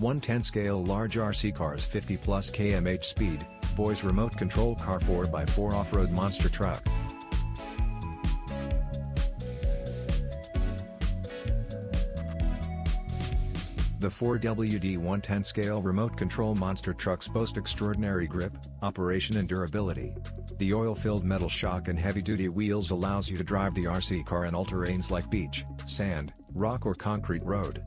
110 scale large RC cars 50 plus km/h speed, voice remote control car 4x4 off-road monster truck. The 4WD 110 scale remote control monster trucks boast extraordinary grip, operation and durability. The oil-filled metal shock and heavy-duty wheels allows you to drive the RC car in all terrains like beach, sand, rock or concrete road.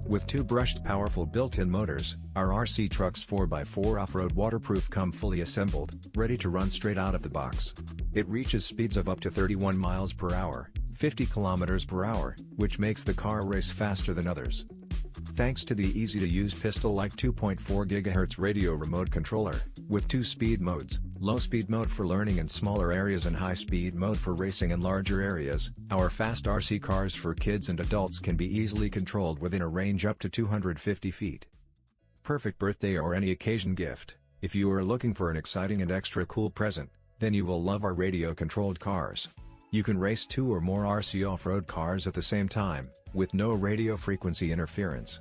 With two brushed powerful built-in motors, our RC trucks 4x4 off-road waterproof come fully assembled, ready to run straight out of the box. It reaches speeds of up to 31 miles per hour, 50 kilometers per hour, which makes the car race faster than others. Thanks to the easy-to-use pistol-like 2.4 GHz radio remote controller, with two speed modes, low-speed mode for learning in smaller areas and high-speed mode for racing in larger areas, our fast RC cars for kids and adults can be easily controlled within a range up to 250 feet. Perfect birthday or any occasion gift. If you are looking for an exciting and extra cool present, then you will love our radio-controlled cars. You can race two or more RC off-road cars at the same time, with no radio frequency interference.